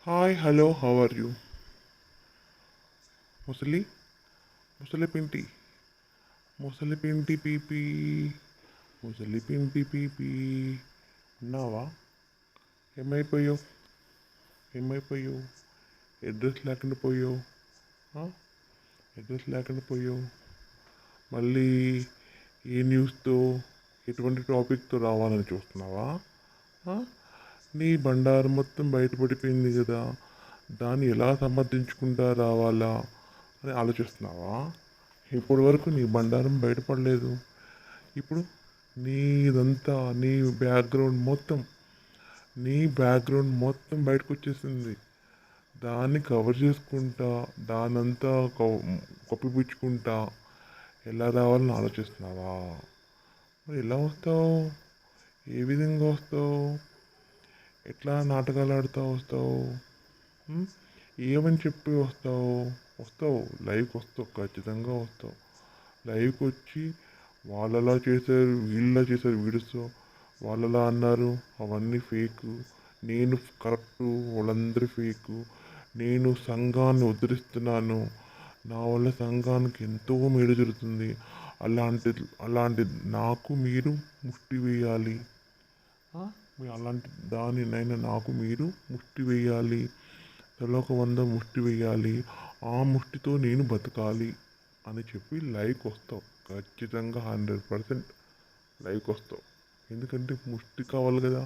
Hi hello how are you ముసలి ముసలి పింటి ముసలి పింటి పీపీ ముసలి పింటి పీపీ ఉన్నావా? ఏమైపోయావు? ఏమైపోయావు? అడ్రస్ లేకుండా పోయావు. అడ్రస్ లేకుండా పోయావు. మళ్ళీ ఏ న్యూస్తో ఎటువంటి టాపిక్తో రావాలని చూస్తున్నావా? ఆ? నీ బండారం మొత్తం బయటపడిపోయింది కదా, దాన్ని ఎలా సమర్థించుకుంటా రావాలా అని ఆలోచిస్తున్నావా? ఇప్పటి వరకు నీ బండారం బయటపడలేదు. ఇప్పుడు నీదంతా నీ బ్యాక్గ్రౌండ్ మొత్తం బయటకు వచ్చేసింది. దాన్ని కవర్ చేసుకుంటా, దానంతా కప్పిపుచ్చుకుంటా ఎలా రావాలని ఆలోచిస్తున్నావా? మరి ఎలా వస్తావు? ఏ విధంగా వస్తావు? ఎట్లా నాటకాలు ఆడుతూ వస్తావు? ఉం? ఏమని చెప్పి వస్తావు? వస్తావు, లైవ్కి వస్తావు, ఖచ్చితంగా వస్తావు. లైవ్కి వచ్చి వాళ్ళలా చేశారు, వీళ్ళలా చేశారు, వీడియోస్ వాళ్ళలా అన్నారు, అవన్నీ ఫేక్, నేను కరెక్టు, వాళ్ళందరూ ఫేకు, నేను సంఘాన్ని ఉద్ధరిస్తున్నాను, నా వల్ల సంఘానికి ఎంతో మేలు జరుగుతుంది, అలాంటి అలాంటి నాకు మీరు ముష్టి వేయాలి. అలాంటి దానినైనా నాకు మీరు ముష్టి వేయాలి, తలొక 100 ముష్టి వేయాలి, ఆ ముష్టితో నేను బతకాలి అని చెప్పి లైవ్కి వస్తావు. ఖచ్చితంగా 100% లైవ్కి వస్తావు. ఎందుకంటే ముష్టి కావాలి కదా,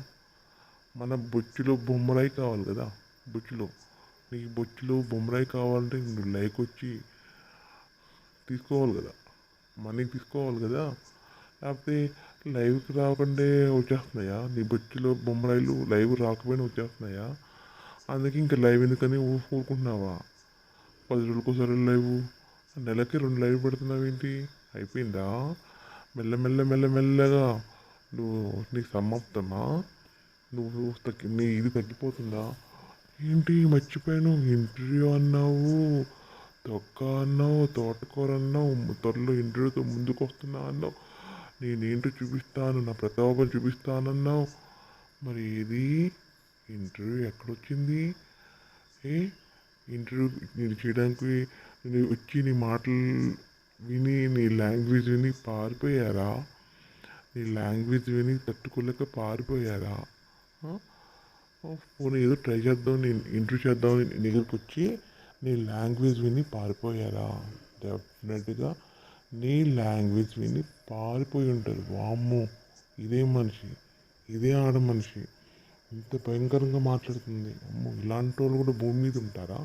మన బొచ్చులో బొమ్మరాయి కావాలి కదా. బొచ్చులో నీకు బొచ్చులో బొమ్మరాయి కావాలంటే నువ్వు లైవ్కి వచ్చి తీసుకోవాలి కదా, మనీ తీసుకోవాలి కదా. లేకపోతే లైవ్కి రాకుండా వచ్చేస్తున్నాయా? నీ బొచ్చులో బొమ్మరాయిలు లైవ్ రాకపోయినా వచ్చేస్తున్నాయా? అందుకే ఇంకా లైవ్ ఎందుకని ఊరుకుంటున్నావా? 10 రోజులకోసారి లైవ్, నెలకి 2 లైవ్ పెడుతున్నావు ఏంటి? అయిపోయిందా? మెల్లగా నువ్వు నీకు సమాప్తమా? నువ్వు నీ ఇది తగ్గిపోతుందా? ఏంటి మర్చిపోయాను, ఇంటర్వ్యూ అన్నావు, తొక్క అన్నావు, తోటకూర అన్నావు, త్వరలో ఇంటర్వ్యూతో ముందుకు వస్తున్నా అన్నావు, నేనేంటో చూపిస్తాను, నా ప్రతాపం చూపిస్తానన్నావు. మరి ఏది ఇంటర్వ్యూ ఎక్కడొచ్చింది? ఏ ఇంటర్వ్యూ నేను చేయడానికి నేను వచ్చి నీ మాటలు విని, నీ లాంగ్వేజ్ విని పారిపోయారా? నీ లాంగ్వేజ్ విని తట్టుకోలేక పారిపోయారా? పోనీ ఏదో ట్రై చేద్దాం, నేను ఇంటర్వ్యూ చేద్దామని నీ దగ్గరికి వచ్చి నీ లాంగ్వేజ్ విని పారిపోయారా? డెఫినెట్గా నీ లాంగ్వేజ్ విని పారిపోయి ఉంటారు. వామ్మో, ఇదే మనిషి, ఇదే ఆడ మనిషి ఇంత భయంకరంగా మాట్లాడుతుంది. అమ్మో, ఇలాంటి వాళ్ళు కూడా భూమి మీద ఉంటారా?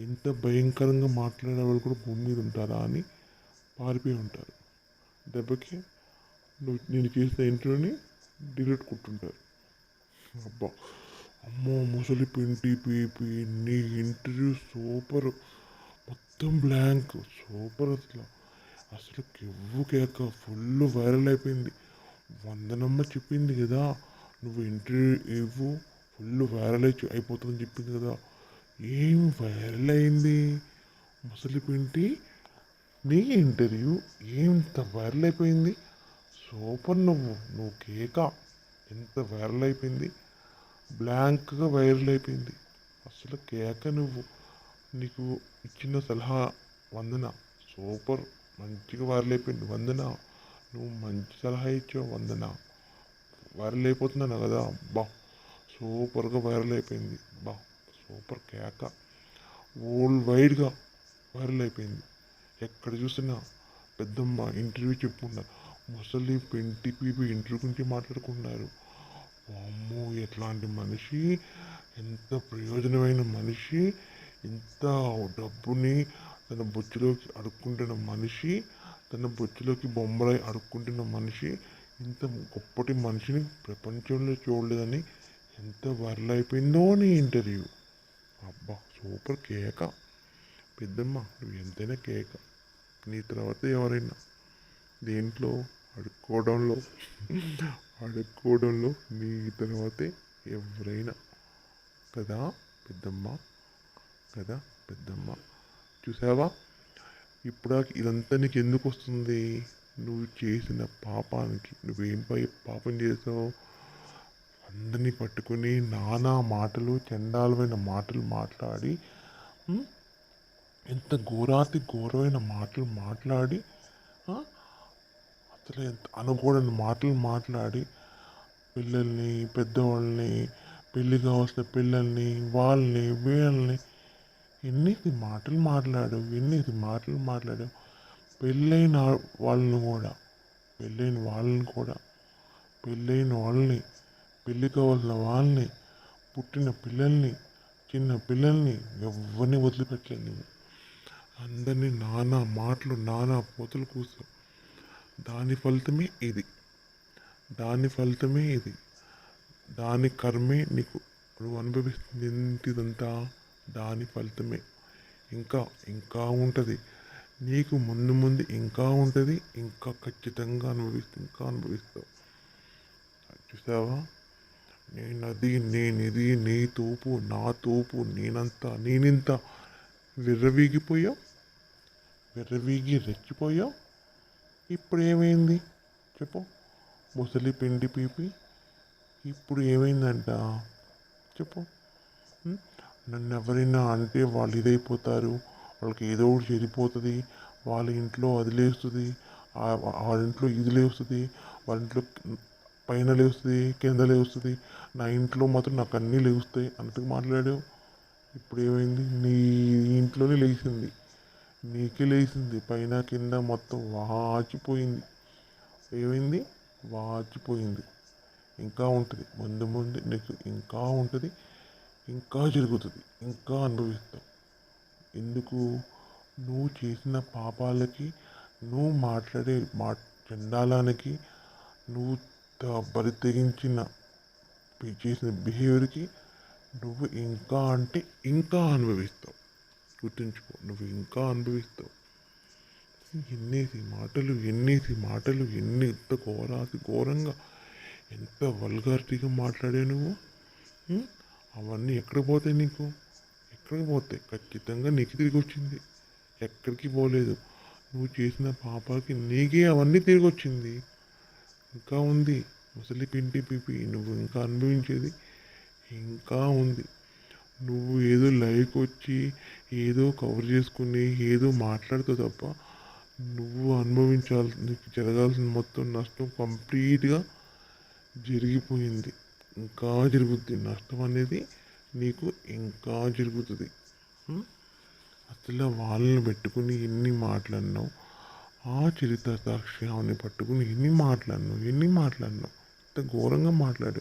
ఇంత భయంకరంగా మాట్లాడే వాళ్ళు కూడా భూమి మీద ఉంటారా అని పారిపోయి ఉంటారు. దెబ్బకి నేను చేసిన ఇంటర్వ్యూని డిలీట్ కొట్టుంటారు. అబ్బా, అమ్మో ముసలి పింటి పీపి, నీ ఇంటర్వ్యూ సూపర్, మొత్తం బ్లాంక్, సూపర్. అసలు కెవ్వు కేక, ఫుల్ వైరల్ అయిపోయింది. వందనమ్మ చెప్పింది కదా, నువ్వు ఇంటర్వ్యూ ఇవ్వు, ఫుల్ వైరల్ అయిపోతుందని చెప్పింది కదా. ఏం వైరల్ అయింది ముసలి పింటి? నీ ఇంటర్వ్యూ ఎంత వైరల్ అయిపోయింది? సూపర్, నువ్వు కేక, ఎంత వైరల్ అయిపోయింది, బ్లాంక్గా వైరల్ అయిపోయింది. అసలు కేక నువ్వు. నీకు ఇచ్చిన సలహా వందన, సూపర్, మంచిగా వైరల్ అయిపోయింది వందన. నువ్వు మంచి సలహా ఇచ్చావు వందన. వైరల్ అయిపోతున్నాను కదా, బా సూపర్గా వైరల్ అయిపోయింది, బా సూపర్ కేక, వరల్డ్ వైడ్గా వైరల్ అయిపోయింది. ఎక్కడ చూసినా పెద్దమ్మ ఇంటర్వ్యూ చెప్పుకున్నారు, ముసలి పెంటి పీపి ఇంటర్వ్యూ గురించి మాట్లాడుకున్నారు. అమ్మో, ఎట్లాంటి మనిషి, ఎంత ప్రయోజనమైన మనిషి, ఇంత డబ్బుని తన బొచ్చులోకి అడుక్కుంటున్న మనిషి, తన బొచ్చులోకి బొమ్మలై అడుక్కుంటున్న మనిషి, ఇంత గొప్పటి మనిషిని ప్రపంచంలో చూడలేదని ఎంత వైరల్ అయిపోయిందో నీ ఇంటర్వ్యూ. అబ్బా సూపర్ కేక పెద్దమ్మ, నువ్వు ఎంతైనా కేక. నీ తర్వాత ఎవరైనా దేంట్లో అడుక్కోవడంలో అడుక్కోవడంలో నీ తర్వాతే ఎవరైనా కదా పెద్దమ్మ, కదా పెద్దమ్మ. చూసావా, ఇప్పుడు ఇదంతా నీకు ఎందుకు వస్తుంది? నువ్వు చేసిన పాపానికి. నువ్వేం పాపం చేసావు? అందరినీ పట్టుకుని నానా మాటలు, చండాలమైన మాటలు మాట్లాడి, ఉమ్, ఎంత ఘోరాతి ఘోరమైన మాటలు మాట్లాడి, ఆ, అసలు ఎంత అనకూడని మాటలు మాట్లాడి పిల్లల్ని, పెద్దవాళ్ళని, పెళ్ళి కావాల్సిన పిల్లల్ని, వాళ్ళని, వీళ్ళని ఎన్ని మాటలు మాట్లాడావు. పెళ్ళైన వాళ్ళని కూడా పెళ్ళైన వాళ్ళని కూడా పెళ్ళైన వాళ్ళని, పెళ్ళి కావాల్సిన వాళ్ళని, పుట్టిన పిల్లల్ని, చిన్న పిల్లల్ని ఎవరిని వదిలిపెట్టలేదు నువ్వు. అందరినీ నానా మాటలు, నానా పోతలు కూసావు. దాని ఫలితమే ఇది దాని ఫలితమే ఇది దాని కర్మే నీకు నువ్వు అనుభవిస్తుంది ఏంటిదంతా. దాని ఫలితమే ఇంకా ఇంకా ఉంటుంది. నీకు ముందు ముందు ఇంకా ఉంటుంది. ఇంకా ఖచ్చితంగా అనుభవిస్తావు. చూసావా, నేనిది, నీ తోపు, నా తోపు, నేనింత విర్రవీగిపోయావు, విర్రవీగి రెచ్చిపోయావు. ఇప్పుడు ఏమైంది చెప్పు? ముసలి పిండి పీపి ఇప్పుడు ఏమైందంట చెప్పు? నన్ను ఎవరైనా అంటే వాళ్ళు ఇదైపోతారు, వాళ్ళకి ఏదో ఒకటి చెడిపోతుంది, వాళ్ళ ఇంట్లో అది లేస్తుంది, వాళ్ళ ఇంట్లో ఇది లేస్తుంది, వాళ్ళ ఇంట్లో పైన లేస్తుంది, కింద లేస్తుంది, నా ఇంట్లో మాత్రం నాకు అన్నీ లేస్తాయి అన్నట్టుగా మాట్లాడావు. ఇప్పుడు ఏమైంది? నీ ఇంట్లోనే లేచింది, నీకే లేచింది, పైన కింద మొత్తం వాచిపోయింది. ఏమైంది? వాచిపోయింది. ఇంకా ఉంటుంది, ముందు ముందు నీకు ఇంకా ఉంటుంది, ఇంకా జరుగుతుంది, ఇంకా అనుభవిస్తావు. ఎందుకు? నువ్వు చేసిన పాపాలకి, నువ్వు మాట్లాడే చండాలానికి, నువ్వు బరి తెగించిన చేసిన బిహేవియర్కి నువ్వు ఇంకా అంటే ఇంకా అనుభవిస్తావు. గుర్తుంచుకో, నువ్వు ఇంకా అనుభవిస్తావు. ఎన్నేసి మాటలు ఎంత ఘోరంగా, ఎంత వల్గారిటీగా మాట్లాడే నువ్వు. అవన్నీ ఎక్కడికి పోతాయి నీకు? ఎక్కడికి పోతాయి? ఖచ్చితంగా నీకు తిరిగి వచ్చింది, ఎక్కడికి పోలేదు. నువ్వు చేసిన పాపాకి నీకే అవన్నీ తిరిగి వచ్చింది. ఇంకా ఉంది ముసలి పిండి పిపి, నువ్వు ఇంకా అనుభవించేది ఇంకా ఉంది. నువ్వు ఏదో లైవ్కి వచ్చి ఏదో కవర్ చేసుకుని ఏదో మాట్లాడుతావు తప్ప, నువ్వు నీకు జరగాల్సిన మొత్తం నష్టం కంప్లీట్గా జరిగిపోయింది. ఇంకా జరుగుద్ది నష్టం అనేది నీకు, ఇంకా జరుగుతుంది. అసలు వాళ్ళని పెట్టుకుని ఎన్ని మాట్లాడినావు? ఆ చరిత్ర సాక్ష్యాన్ని పట్టుకుని ఎన్ని మాట్లాడినావు? ఇంత ఘోరంగా మాట్లాడు.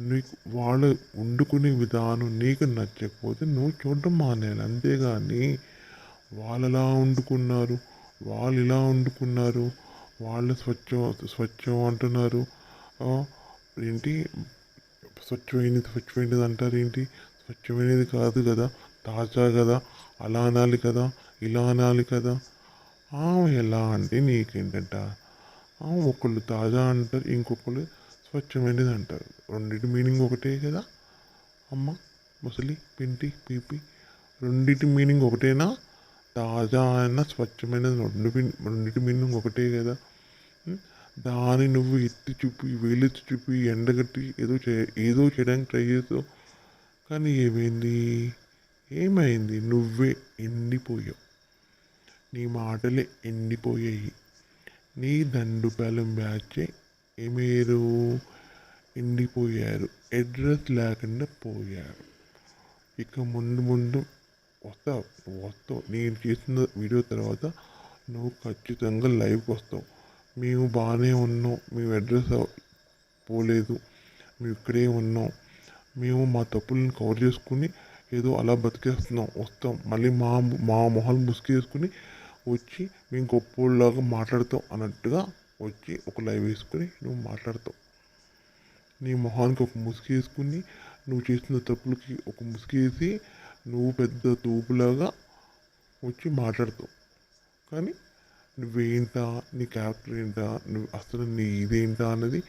నీకు వాళ్ళు వండుకునే విధానం నీకు నచ్చకపోతే నువ్వు చూడడం మానేయాలి. అంతేగాని వాళ్ళలా వండుకున్నారు, వాళ్ళు ఇలా వండుకున్నారు, వాళ్ళు స్వచ్ఛం అంటున్నారు, ఏంటి స్వచ్ఛమైనది అంటారు ఏంటి? స్వచ్ఛమైనది కాదు కదా, తాజా కదా, అలా అనాలి కదా, ఇలా అనాలి కదా. ఎలా అంటే నీకేంటంట, ఒకళ్ళు తాజా అంటారు, ఇంకొకళ్ళు స్వచ్ఛమైనది అంటారు. రెండింటి మీనింగ్ ఒకటే కదా అమ్మ, ముసలి పిండి పీపి, రెండింటి మీనింగ్ ఒకటేనా? తాజా అయినా స్వచ్ఛమైనది రెండింటి మీనింగ్ ఒకటే కదా. దాన్ని నువ్వు ఎత్తి చూపి, వేలెత్తి చూపి, ఎండగట్టి ఏదో చేయడానికి ట్రై చేస్తావు. కానీ ఏమైంది? నువ్వే ఎండిపోయావు. నీ మాటలే ఎండిపోయాయి. నీ దండుపాలెం బ్యాచే ఏమేరు ఎండిపోయారు, అడ్రస్ లేకుండా పోయారు. ఇక ముందు వస్తావు. నేను చేసిన వీడియో తర్వాత నువ్వు ఖచ్చితంగా లైవ్కి వస్తావు. మేము బాగానే ఉన్నాం, మేము అడ్రస్ పోలేదు, మేము ఇక్కడే ఉన్నాం, మేము మా తప్పులను కవర్ చేసుకుని ఏదో అలా బతికేస్తున్నాం, వస్తాం మళ్ళీ మా మొహాలు ముసుగేసుకుని వచ్చి మేము గొప్పోళ్ళలాగా మాట్లాడతాం అన్నట్టుగా వచ్చి ఒక లైవ్ వేసుకుని నువ్వు మాట్లాడతావు. నీ మొహానికి ఒక ముసుగు వేసుకుని, నువ్వు చేసిన తప్పులకి ఒక ముసుగు వేసి నువ్వు పెద్ద తూపులాగా వచ్చి మాట్లాడతావు. కానీ నువ్వేంటా, నీ క్యారెక్టర్ ఏంటా, నువ్వు అసలు నీ ఇదేంటా అన్నది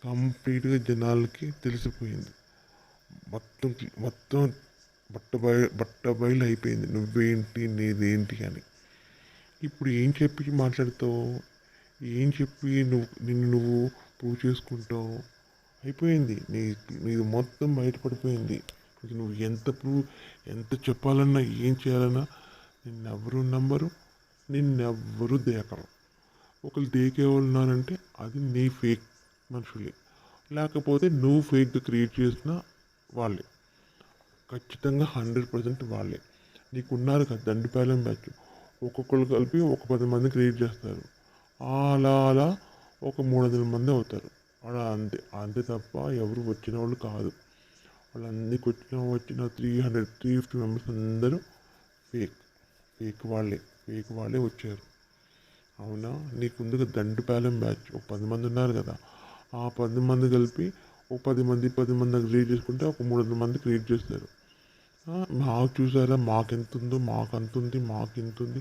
కంప్లీట్గా జనాలకి తెలిసిపోయింది. మొత్తం బట్టబయలు అయిపోయింది నువ్వేంటి, నీదేంటి అని. ఇప్పుడు ఏం చెప్పి మాట్లాడతావు? ఏం చెప్పి నువ్వు ప్రూవ్ చేసుకుంటావు? అయిపోయింది. నీది మొత్తం బయటపడిపోయింది. ఇంక నువ్వు ఎంత చెప్పాలన్నా ఏం చేయాలన్నా నిన్నెవ్వరు నమ్మరు, నిన్నెవ్వరు దేకరు. ఒకరు దేకేవాళ్ళు ఉన్నారంటే అది నీ ఫేక్ మనుషులే, లేకపోతే నువ్వు ఫేక్గా క్రియేట్ చేసిన వాళ్ళే. ఖచ్చితంగా 100% వాళ్ళే. నీకున్నారు కదా దండుపాలెం బ్యాచ్, ఒక్కొక్కరు కలిపి ఒక 10 మంది క్రియేట్ చేస్తారు. అలా అలా ఒక 300 మంది అవుతారు. అలా అంతే అంతే తప్ప ఎవరు వచ్చిన వాళ్ళు కాదు. వాళ్ళందరికి వచ్చిన 350 మెంబర్స్ అందరూ ఫేక్. ఫేక్ వాళ్ళే వచ్చారు. అవునా, నీకు ముందుగా దండుపాలెం బ్యాచ్ ఒక 10 మంది ఉన్నారు కదా, ఆ 10 మంది కలిపి ఒక 10 మంది క్రియేట్ చేసుకుంటే ఒక 300 మంది క్రియేట్ చేస్తారు. మాకు చూసారా, మాకెంత ఉందో, మాకు అంత ఉంది, మాకు ఇంత ఉంది,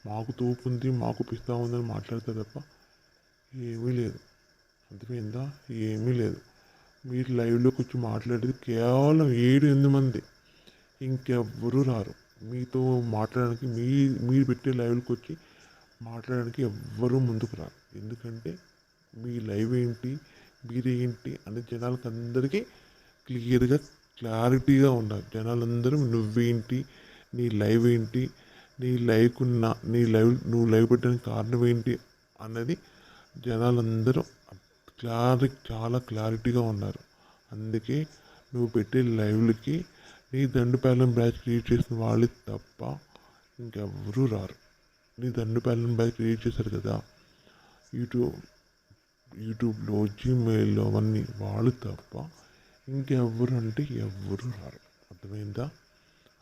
మాకు తోపు ఉంది, మాకు పిస్తా ఉందని మాట్లాడతారు తప్ప ఏమీ లేదు. అర్థమైందా? ఏమీ లేదు. మీరు లైవ్లోకి వచ్చి మాట్లాడేది కేవలం 7-8 మంది, ఇంకెవ్వరూ రారు మీతో మాట్లాడడానికి. మీరు పెట్టే లైవ్లోకి వచ్చి మాట్లాడడానికి ఎవ్వరూ ముందుకు రారు. ఎందుకంటే మీ లైవ్ ఏంటి, మీరేంటి అని జనాలకు అందరికీ క్లియర్గా క్లారిటీగా ఉండాలి. జనాలందరూ నువ్వేంటి, నీ లైవ్ ఏంటి, నువ్వు లైవ్ పెట్టడానికి కారణం ఏంటి అన్నది జనాలందరూ చాలా క్లారిటీగా ఉన్నారు. అందుకే నువ్వు పెట్టే లైవ్లకి నీ దండుపాలెం బ్యాచ్ క్రియేట్ చేసిన వాళ్ళే తప్ప ఇంకెవ్వరూ రారు. నీ దండుపాలెం బ్యాచ్ క్రియేట్ చేశారు కదా యూట్యూబ్లో, జీమెయిల్లో అవన్నీ, వాళ్ళు తప్ప ఇంకెవ్వరు అంటే ఎవ్వరు రారు. అర్థమైందా?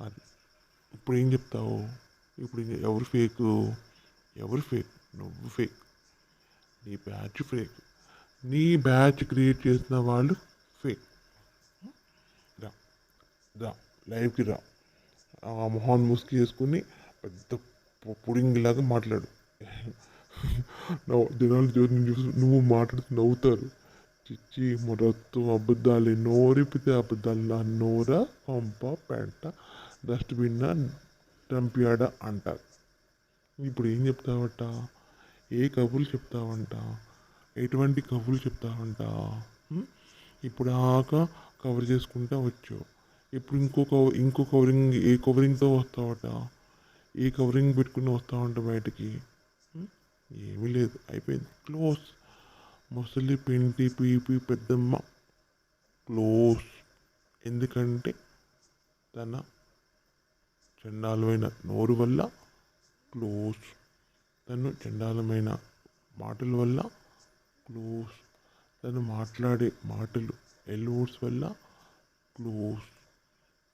అది ఇప్పుడు ఏం చెప్తావు? ఇప్పుడు ఎవరు ఫేక్? నువ్వు ఫేక్. నీ బ్యాచ్ ఫేక్. నీ బ్యాచ్ క్రియేట్ చేసిన వాళ్ళు ఫేక్. రా రా లైవ్కి రా. ఆ మొహాన్ ముసుగు వేసుకుని పెద్ద పుడింగ్ లాగా మాట్లాడు. జనాలు నువ్వు మాట్లాడుతూ నవ్వుతారు. చిచ్చి మొత్తం అబద్ధాలే, నోరిపితే అబద్ధాలు. నా నోర పంప పెంట డస్ట్బిన్ డంపియాడ అంటారు. ఇప్పుడు ఏం చెప్తావట? ఏ కబుర్లు చెప్తావంట? ఎటువంటి కబుర్లు చెప్తావంట? ఇప్పుడు దాకా కవర్ చేసుకుంటా వచ్చావు. ఇప్పుడు ఇంకో కవరింగ్తో వస్తావట. ఏ కవరింగ్ పెట్టుకుని వస్తావంట బయటికి? ఏమీ లేదు, అయిపోయింది, క్లోజ్. ముసలి పెంటి పీపి పెద్దమ్మ క్లోజ్. ఎందుకంటే తన చండాలమైన నోరు వల్ల క్లోజ్, తను చండాలమైన మాటల వల్ల క్లోజ్, తను మాట్లాడే మాటలు ఎల్వర్డ్స్ వల్ల క్లోజ్,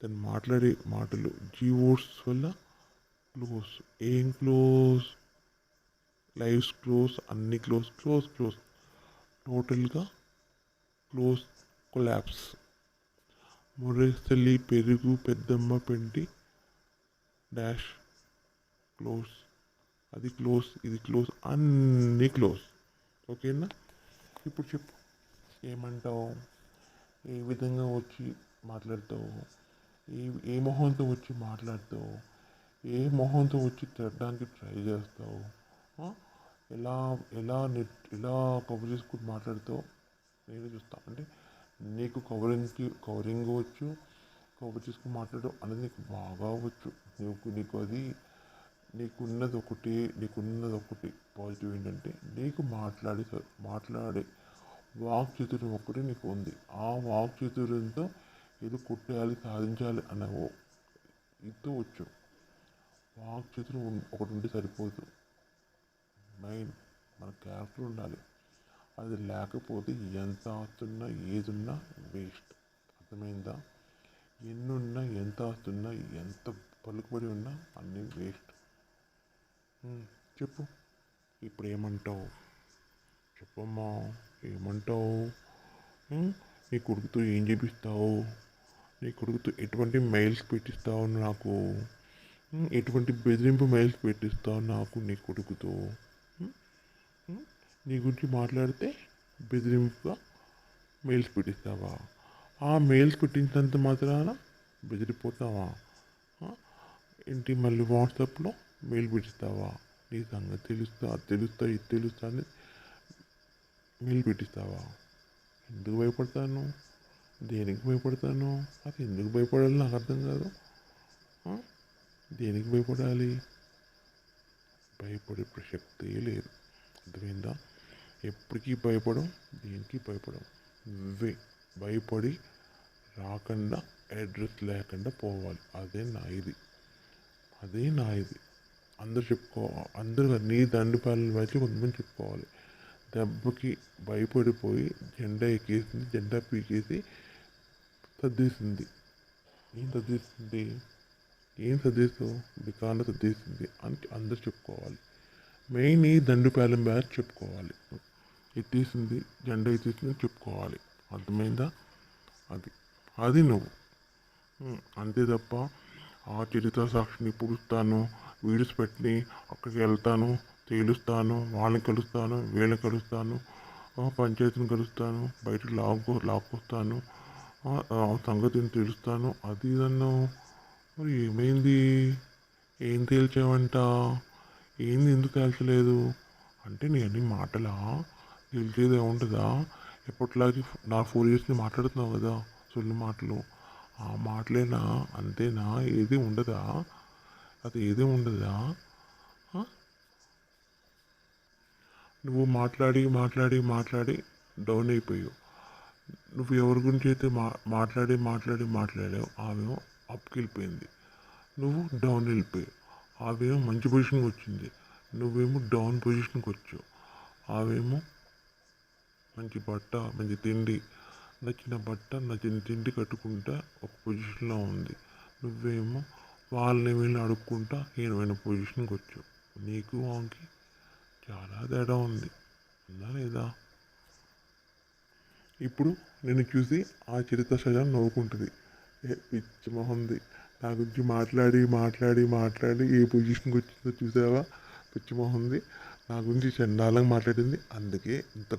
తను మాట్లాడే మాటలు జీవర్డ్స్ వల్ల క్లోజ్. ఏం క్లోజ్? లైవ్స్ క్లోజ్, అన్ని క్లోజ్. టోటల్గా క్లోజ్, కొలాప్స్. మురసలి పెరుగు పెద్దమ్మ పెంటి డాష్ క్లోజ్. అది క్లోజ్, ఇది క్లోజ్, అన్నీ క్లోజ్. ఓకేనా? ఇప్పుడు చెప్పు, ఏమంటావు? ఏ విధంగా వచ్చి మాట్లాడతావు? ఏ మొహంతో వచ్చి మాట్లాడతావు? ఏ మొహంతో వచ్చి తిట్టడానికి ట్రై చేస్తావు? ఎలా ఎలా కవర్ చేసుకుని మాట్లాడతావు నేను చూస్తా. అంటే నీకు కవరింగ్ వచ్చు, కవర్ చేసుకుని మాట్లాడడం అనేది నీకు బాగా వచ్చు. నీకు అది నీకున్నది ఒకటి పాజిటివ్ ఏంటంటే నీకు మాట్లాడే వాక్ చతుర్యం ఒకటి నీకు ఉంది. ఆ వాక్ చతుర్యంతో ఏదో కొట్టేయాలి, సాధించాలి అన్న ఇతో వచ్చు. వాక్ చతుర్యం ఒకటి ఉంటే సరిపోదు. మైండ్, మన క్యారెక్టర్ ఉండాలి. అది లేకపోతే ఎంత ఆస్తున్నా ఏదున్నా వేస్ట్. అర్థమైందా? ఎన్నున్నా, ఎంత ఆస్తున్నా, ఎంత పలుకుబడి ఉన్నా అన్నీ వేస్ట్. చెప్పు, ఇప్పుడు ఏమంటావు? చెప్పమ్మా, ఏమంటావు? నీ కొడుకుతో ఏం చేపిస్తావు? నీ కొడుకుతో ఎటువంటి మెయిల్స్ పెట్టిస్తావు నాకు? ఎటువంటి బెదిరింపు మెయిల్స్ పెట్టిస్తావు నాకు నీ కొడుకుతో? నీ గురించి మాట్లాడితే బెదిరింపుగా మెయిల్స్ పెట్టిస్తావా? ఆ మెయిల్స్ పెట్టించినంత మాత్రాన బెదిరిపోతావా? ఏంటి మళ్ళీ వాట్సాప్లో మెయిల్ పెట్టిస్తావా? నీ సంగతి తెలుస్తా ఇది తెలుస్తా అని మెయిల్ పెట్టిస్తావా? ఎందుకు భయపడతాను? దేనికి భయపడతాను? అది ఎందుకు భయపడాలి నాకు అర్థం కాదు. ఆ? దేనికి భయపడాలి? భయపడే ప్రసక్తే లేదు. అర్థమైందా? ఎప్పటికీ భయపడం, దేనికి భయపడం. నువ్వే భయపడి రాకుండా అడ్రస్ లేకుండా పోవాలి. అదే నా ఇది. అందరు చెప్పుకోవాలి. అందరూ నీ దండుపాలన వచ్చి కొంతమంది చెప్పుకోవాలి. దెబ్బకి భయపడిపోయి జెండా ఎక్కేసింది, జెండా పీకేసి సర్దేసింది. ఏం సర్దేసింది? ఏం సర్దేస్తావు? దుకాణం సర్దేసింది అని అందరు చెప్పుకోవాలి. మెయిన్ ఈ దండుపాలెం బ్యాచ్ చెప్పుకోవాలి. ఎత్తేసింది, జెండా ఎత్తేసింది చెప్పుకోవాలి. అర్థమైందా? అది అది నువ్వు అంతే తప్ప ఆ చరిత్ర సాక్షిని పుడుస్తాను, వీడియోస్ పెట్టి అక్కడికి వెళ్తాను, తేలుస్తాను, వాళ్ళని కలుస్తాను, వీళ్ళని కలుస్తాను, పంచాయతీని కలుస్తాను, బయటకు లాక్కొస్తాను, సంగతిని తెలుస్తాను, అది ఇదన్ను. మరి ఏమైంది? ఏం తేల్చావంట? ఏంది ఎందుకు తేల్చలేదు అంటే నీ అన్ని మాటలా? తేల్చేది ఏముంటుందా? ఎప్పటిలాగే నా 4 ఇయర్స్ని మాట్లాడుతున్నావు కదా సొల్లు మాటలు. ఆ మాటలేనా? అంతేనా? ఏది ఉండదా? అది ఏది ఉండదా? నువ్వు మాట్లాడి మాట్లాడి మాట్లాడి డౌన్ అయిపోయావు. నువ్వు ఎవరి గురించి అయితే మాట్లాడావు ఆమె అప్కి వెళ్ళిపోయింది. నువ్వు డౌన్ వెళ్ళిపోయావు. ఆమెమో మంచి పొజిషన్కి వచ్చింది, నువ్వేమో డౌన్ పొజిషన్కి వచ్చావు. ఆమెమో మంచి బట్ట, మంచి తిండి, నచ్చిన బట్ట, నచ్చిన తిండి కట్టుకుంటా ఒక పొజిషన్లో ఉంది. నువ్వేమో వాళ్ళని వీళ్ళని అడుక్కుంటా హీనమైన పొజిషన్కి వచ్చావు. నీకు ఆమెకి చాలా తేడా ఉంది. ఉందా లేదా? ఇప్పుడు నేను చూసి ఆ చరిత్ర సజా నవ్వుకుంటుంది. పిచ్చి మొహంది, నా గురించి మాట్లాడి మాట్లాడి మాట్లాడి ఏ పొజిషన్కి వచ్చిందో చూసావా? పిచ్చి మొహంది నా గురించి చండాలంగా మాట్లాడింది, అందుకే ఇంత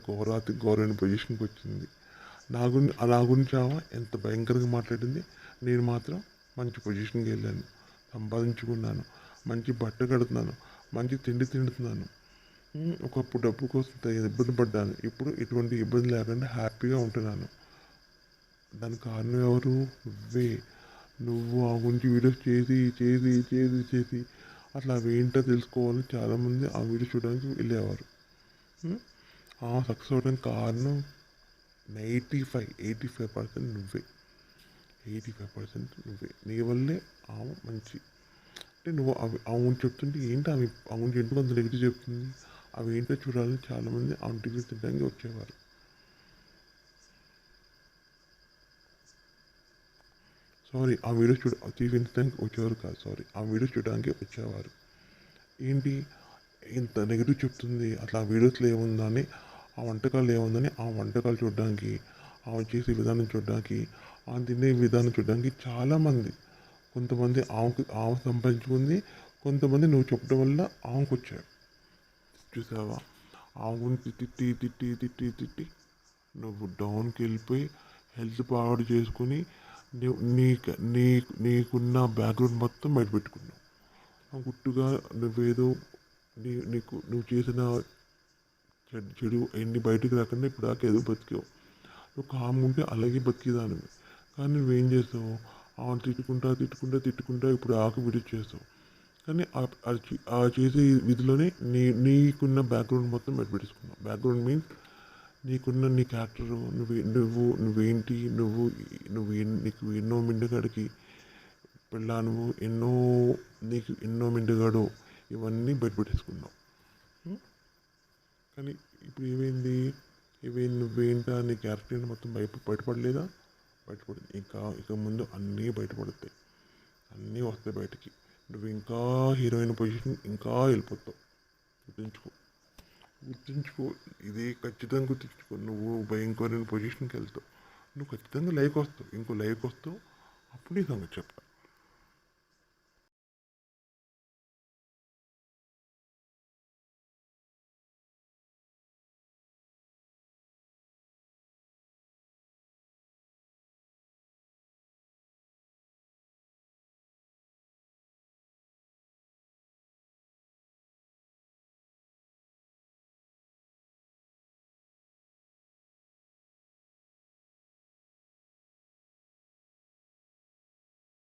ఘోరమైన పొజిషన్కి వచ్చింది. నా గురించి ఆమె ఎంత భయంకరంగా మాట్లాడింది, నేను మాత్రం మంచి పొజిషన్కి వెళ్ళాను, సంపాదించుకున్నాను, మంచి బట్ట కడుతున్నాను, మంచి తిండి తింటున్నాను. ఒకప్పుడు డబ్బు కోసం ఇబ్బంది పడ్డాను, ఇప్పుడు ఎటువంటి ఇబ్బంది లేకుండా హ్యాపీగా ఉంటున్నాను. దానికి కారణం ఎవరు? నువ్వే. నువ్వు ఆ గురించి వీడియోస్ చేసి చేసి చేసి చేసి అట్లా అవేంటో తెలుసుకోవాలని చాలామంది ఆ వీడియో చూడడానికి వెళ్ళేవారు. ఆ సక్సెస్ అవ్వడానికి కారణం 85% నువ్వే. 85% నువ్వే. నీ వల్లే ఆమె మంచి అంటే నువ్వు ఆమె చెప్తుంటే ఏంటి ఆమె ఎందుకు అంత నెగిటివ్ చెప్తుంది? అవి ఏంటో చూడాలని చాలామంది ఆమె టీవీ తినడానికి వచ్చేవారు. సారీ, ఆ వీడియో చూపించడానికి వచ్చేవారు కాదు, సారీ, ఆ వీడియో చూడడానికి వచ్చేవారు. ఏంటి ఇంత నెగిటివ్ చెప్తుంది, అట్లా వీడియోస్లో ఏముందని, ఆ వంటకాలు ఏముందని, ఆ వంటకాలు చూడడానికి, ఆమె చేసే విధానం చూడడానికి, ఆమె తినే విధానం చూడడానికి చాలామంది. కొంతమంది ఆమె సంపాదించుకుంది, కొంతమంది నువ్వు చెప్పడం వల్ల ఆమెకు వచ్చారు. చూసావా? ఆమె గురించి తిట్టి తిట్టి తిట్టి తిట్టి నువ్వు డౌన్కి వెళ్ళిపోయి హెల్త్ పాడు చేసుకుని నీకున్న బ్యాక్గ్రౌండ్ మొత్తం బయటపెట్టుకున్నావు. గుట్టుగా నువ్వేదో నువ్వు చేసిన చెడు ఎన్ని బయటకు రాకుండా ఇప్పుడు దాకా ఏదో బతికావు. నువ్వు కామ్గా ఉంటే అలాగే బతికేదానివి. కానీ నువ్వేం చేస్తావు? తిట్టుకుంటా తిట్టుకుంటా తిట్టుకుంటా ఇప్పుడు వీడియో చేస్తావు. కానీ ఆ చేసే విధిలోనే నీకున్న బ్యాక్గ్రౌండ్ మొత్తం బయటపెట్టుకున్నావు. బ్యాక్గ్రౌండ్ మీన్స్ నీ క్యారెక్టర్, నువ్వేంటి, నీకు ఎన్నో మిండగాడికి పెళ్ళాను, నీకు ఎన్నో మిండగాడు, ఇవన్నీ బయటపెట్టేసుకున్నావు. కానీ ఇప్పుడు ఏమైంది? నువ్వేంటా నీ క్యారెక్టర్ మొత్తం బయటపడలేదా? బయటపడింది. ఇక ముందు అన్నీ బయటపడతాయి, అన్నీ వస్తాయి బయటికి. నువ్వు ఇంకా హీరోయిన్ పొజిషన్ ఇంకా వెళ్ళిపోతావు. గుర్తుంచుకో, ఇదే ఖచ్చితంగా గుర్తుంచుకో. నువ్వు భయంకరమైన పొజిషన్కి వెళ్తావు. నువ్వు ఖచ్చితంగా లైవ్కి వస్తావు, ఇంకో లైవ్కి వస్తావు, అప్పుడు నీ సంగతి చెప్తా.